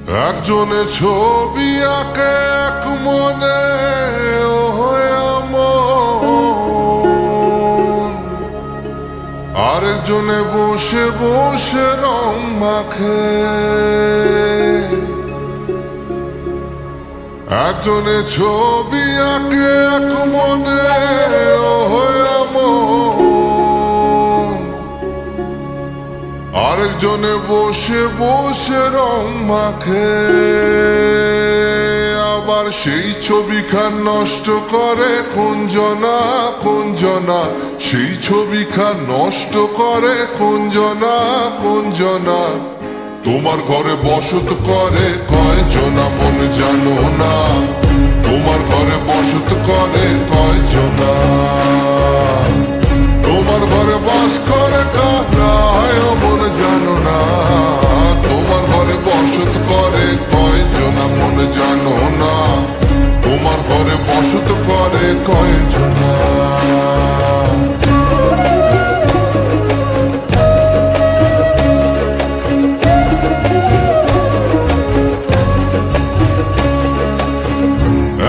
একজনে ছবি আঁকে এক মনে আরেকজনে বসে বসে রং মাখে। একজনে ছবি আঁকে এক মনে আরেকজনে বসে বসে রং মাখে। আবার সেই ছবিখান নষ্ট করে কোনজনা কোনজনা, সেই ছবিখান নষ্ট করে কোনজনা কোনজনা। তোমার ঘরে বসত করে কয়জনা মন জানো না, তোমার ঘরে বসত করে কয়জনা। তোমার ঘরে বাস করে কারা মন জানো না, তোমার ঘরে বসত করে কয়জনা মন জানো না, তোমার ঘরে বসত করে কয়জনা।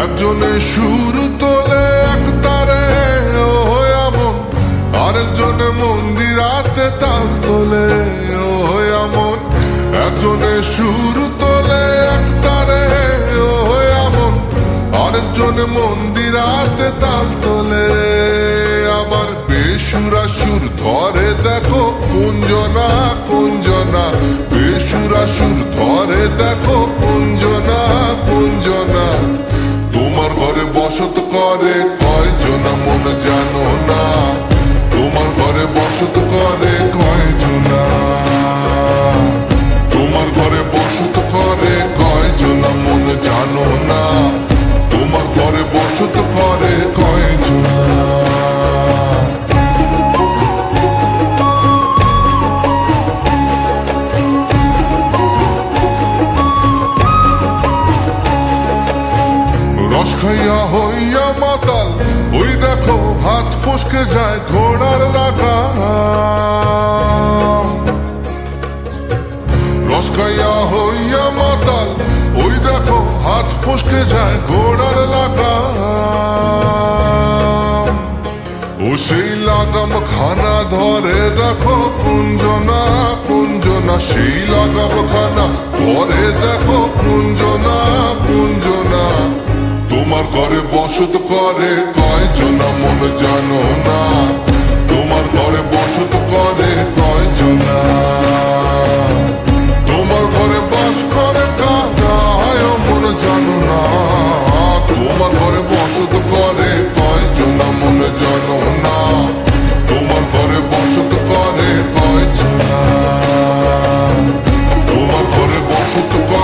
একজনে সুর তোলে এক তারে এমন, আরেকজনে মন্দিরাতে তাল তোলে এমন। একজনে সুর তোলে এক তারে এমন, আরেকজনে মন্দিরাতে তাল তোলে। আবার বেসুরা সুর ধরে দেখো কুঞ্জনা কুঞ্জনা, বেসুরা সুর ধরে দেখো কুঞ্জনা কুঞ্জনা। তোমার ঘরে বসত করে কয়জনা মন জানো না, তোমার ঘরে বসত করে কয়জনা। তোমার ঘরে বসত করে কয়জনা মন জানো না, তোমার ঘরে বসত করে কয়জনা। রস খাইয়া হইয়া মাতাল ওই দেখো হাত ফসকে যায় ঘোড়ার লাগাম। রস খাইয়া হইয়া মাতাল ওই দেখো হাত ফসকে যায় ঘোড়ার লাগাম। ও সেই লাগাম খানা ধরে দেখো কুঞ্জনা কুঞ্জনা, সেই লাগাম খানা ধরে দেখো কুঞ্জনা কুঞ্জনা। তোমার ঘরে বসত করে কয়জনা মন জানো না, তোমার ঘরে বসত করে কয়জনা। তোমার ঘরে বাস করে কারা মন জানো না, তোমার ঘরে বসত করে কয়জনা মন জানো না, তোমার ঘরে বসত করে কয়জনা। তোমার ঘরে বসত করে